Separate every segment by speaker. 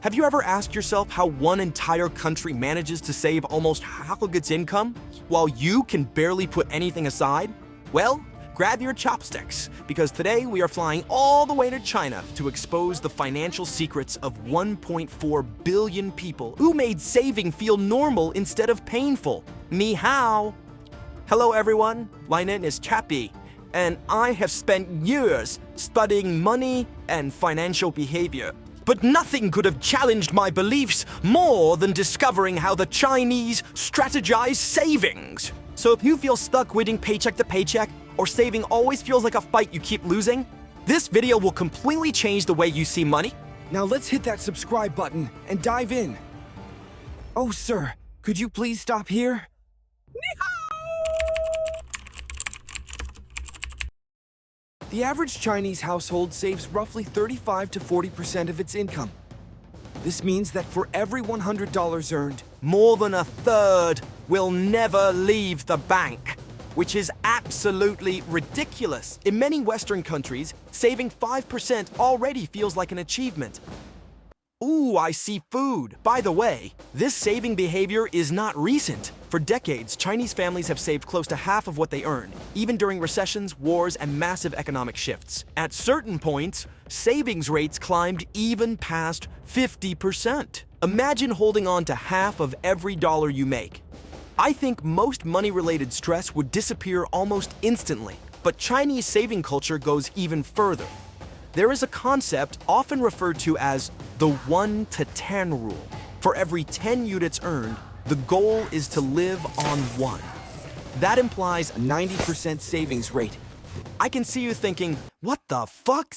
Speaker 1: Have you ever asked yourself how one entire country manages to save almost half of its income while you can barely put anything aside? Well, grab your chopsticks, because today we are flying all the way to China to expose the financial secrets of 1.4 billion people who made saving feel normal instead of painful. Ni hao! Hello everyone, my name is Capy, and I have spent years studying money and financial behavior. But nothing could have challenged my beliefs more than discovering how the Chinese strategize savings. So if you feel stuck waiting paycheck to paycheck, or saving always feels like a fight you keep losing, this video will completely change the way you see money.
Speaker 2: Now let's hit that subscribe button and dive in. Oh, sir, could you please stop here? The average Chinese household saves roughly 35 to 40% of its income. This means that for every $100 earned,
Speaker 1: more than a third will never leave the bank, which is absolutely ridiculous. In many Western countries, saving 5% already feels like an achievement. Ooh, I see food. By the way, this saving behavior is not recent. For decades, Chinese families have saved close to half of what they earn, even during recessions, wars, and massive economic shifts. At certain points, savings rates climbed even past 50%. Imagine holding on to half of every dollar you make. I think most money-related stress would disappear almost instantly, but Chinese saving culture goes even further. There is a concept often referred to as the 1 to 10 rule. For every 10 units earned, the goal is to live on 1. That implies
Speaker 2: a 90% savings rate.
Speaker 1: I can see you thinking, what the fuck?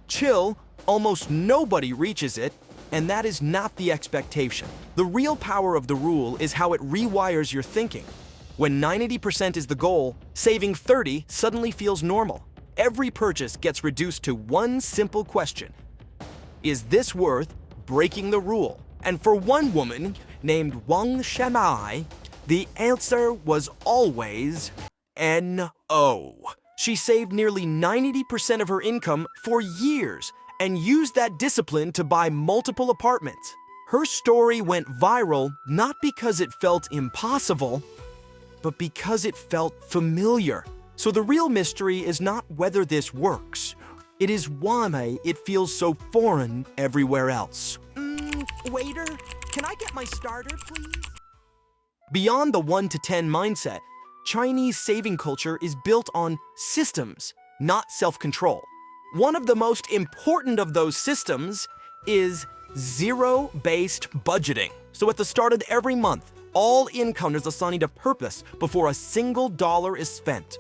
Speaker 1: Chill, almost nobody reaches it, and that is not the expectation. The real power of the rule is how it rewires your thinking. When 90% is the goal, saving 30 suddenly feels normal. Every purchase gets reduced to one simple question. Is this worth breaking the rule? And for one woman named Wang Shamai, the answer was always no. She saved nearly 90% of her income for years and used that discipline to buy multiple apartments. Her story went viral not because it felt impossible, but because it felt familiar. So the real mystery is not whether this works. It is why it feels so foreign everywhere else. Waiter, can I get my starter, please? Beyond the 1 to 10 mindset, Chinese saving culture is built on systems, not self-control. One of the most important of those systems is zero-based budgeting. So at the start of every month, all income is assigned a purpose before a single dollar is spent.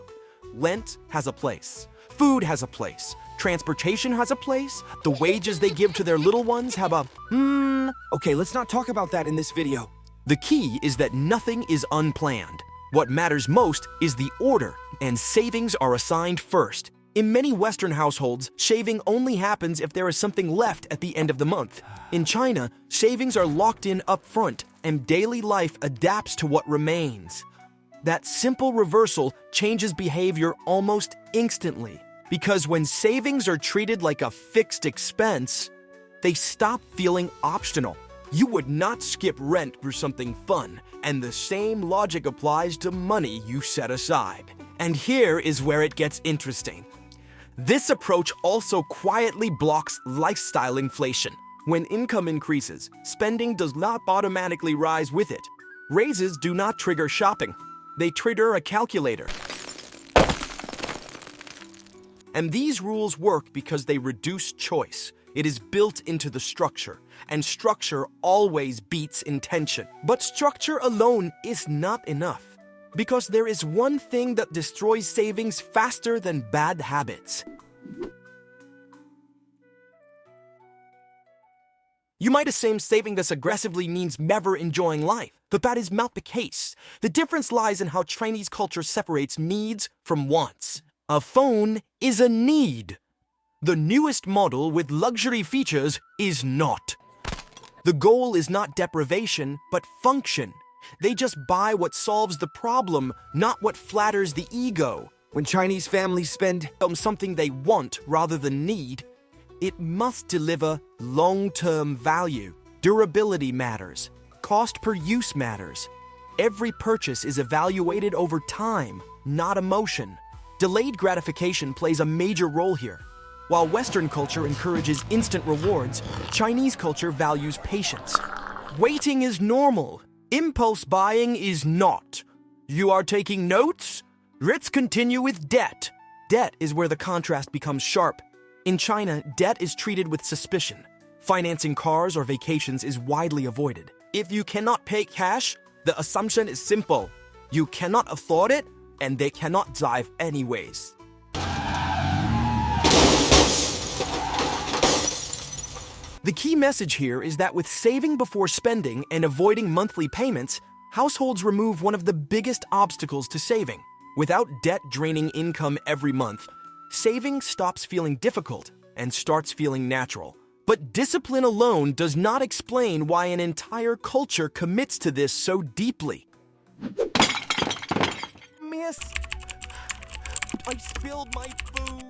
Speaker 1: Rent has a place. Food has a place. Transportation has a place. The wages they give to their little ones have a
Speaker 2: Okay, let's not talk about that in this video.
Speaker 1: The key is that nothing is unplanned. What matters most is the order, and savings are assigned first. In many Western households, shaving only happens if there is something left at the end of the month. In China, savings are locked in up front, and daily life adapts to what remains. That simple reversal changes behavior almost instantly, because when savings are treated like a fixed expense, they stop feeling optional. You would not skip rent for something fun, and the same logic applies to money you set aside. And here is where it gets interesting. This approach also quietly blocks lifestyle inflation. When income increases, spending does not automatically rise with it. Raises do not trigger shopping. They trigger a calculator. And these rules work because they reduce choice. It is built into the structure, and structure always beats intention. But structure alone is not enough, because there is one thing that destroys savings faster than bad habits. You might assume saving this aggressively means never enjoying life, but that is not the case. The difference lies in how Chinese culture separates needs from wants. A phone is a need. The newest model with luxury features is not. The goal is not deprivation, but function. They just buy what solves the problem, not what flatters the ego.
Speaker 2: When Chinese families spend
Speaker 1: On something they want rather than need, it must deliver long-term value. Durability matters. Cost per use matters. Every purchase is evaluated over time, not emotion. Delayed gratification plays a major role here. While Western culture encourages instant rewards, Chinese culture values patience. Waiting is normal. Impulse buying is not. You are taking notes? Let's continue with debt. Debt is where the contrast becomes sharp. In China, debt is treated with suspicion. Financing cars or vacations is widely avoided. If you cannot pay cash, the assumption is simple. You cannot afford it, and they cannot drive anyways. The key message here is that with saving before spending and avoiding monthly payments, households remove one of the biggest obstacles to saving. Without debt draining income every month, saving stops feeling difficult and starts feeling natural. But discipline alone does not explain why an entire culture commits to this so deeply. Miss, I spilled my food.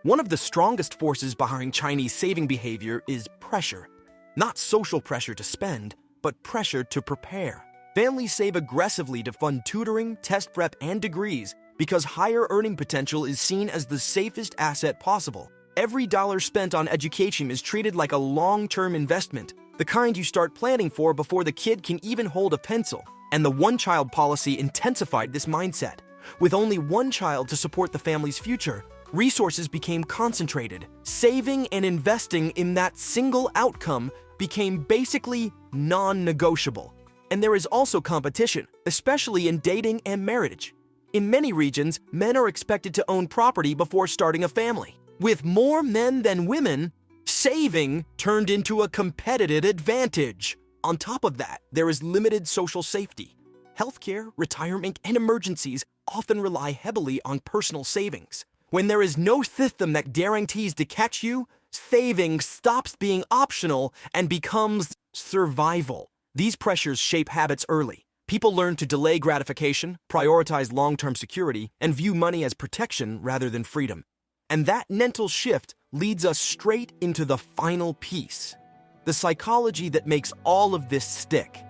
Speaker 1: One of the strongest forces behind Chinese saving behavior is pressure. Not social pressure to spend, but pressure to prepare. Families save aggressively to fund tutoring, test prep, and degrees because higher earning potential is seen as the safest asset possible. Every dollar spent on education is treated like a long-term investment, the kind you start planning for before the kid can even hold a pencil. And the one-child policy intensified this mindset. With only one child to support the family's future, resources became concentrated. Saving and investing in that single outcome became basically non-negotiable. And there is also competition, especially in dating and marriage. In many regions, men are expected to own property before starting a family. With more men than women, saving turned into a competitive advantage. On top of that, there is limited social safety. Healthcare, retirement, and emergencies often rely heavily on personal savings. When there is no system that guarantees to catch you, saving stops being optional and becomes survival. These pressures shape habits early. People learn to delay gratification, prioritize long-term security, and view money as protection rather than freedom. And that mental shift leads us straight into the final piece. The psychology that makes all of this stick.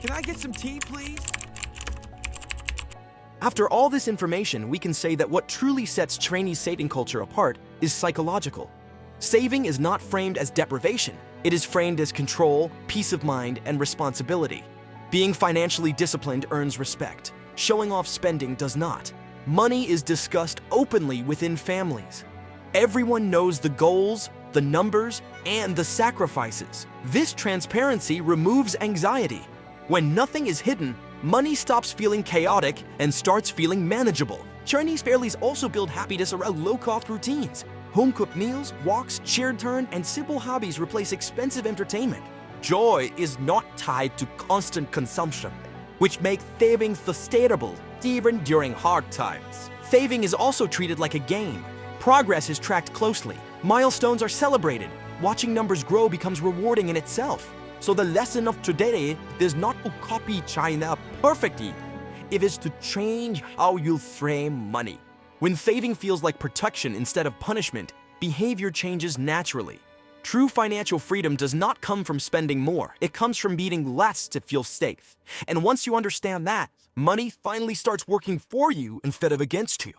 Speaker 2: Can I get some tea, please?
Speaker 1: After all this information, we can say that what truly sets Chinese saving culture apart is psychological. Saving is not framed as deprivation. It is framed as control, peace of mind, and responsibility. Being financially disciplined earns respect. Showing off spending does not. Money is discussed openly within families. Everyone knows the goals, the numbers, and the sacrifices. This transparency removes anxiety. When nothing is hidden, money stops feeling chaotic and starts feeling manageable. Chinese families also build happiness around low-cost routines. Home-cooked meals, walks, shared turn, and simple hobbies replace expensive entertainment. Joy is not tied to constant consumption, which makes saving sustainable even during hard times. Saving is also treated like a game. Progress is tracked closely. Milestones are celebrated. Watching numbers grow becomes rewarding in itself. So the lesson of today is not to copy China perfectly. It is to change how you frame money. When saving feels like protection instead of punishment, behavior changes naturally. True financial freedom does not come from spending more. It comes from needing less to feel safe. And once you understand that, money finally starts working for you instead of against you.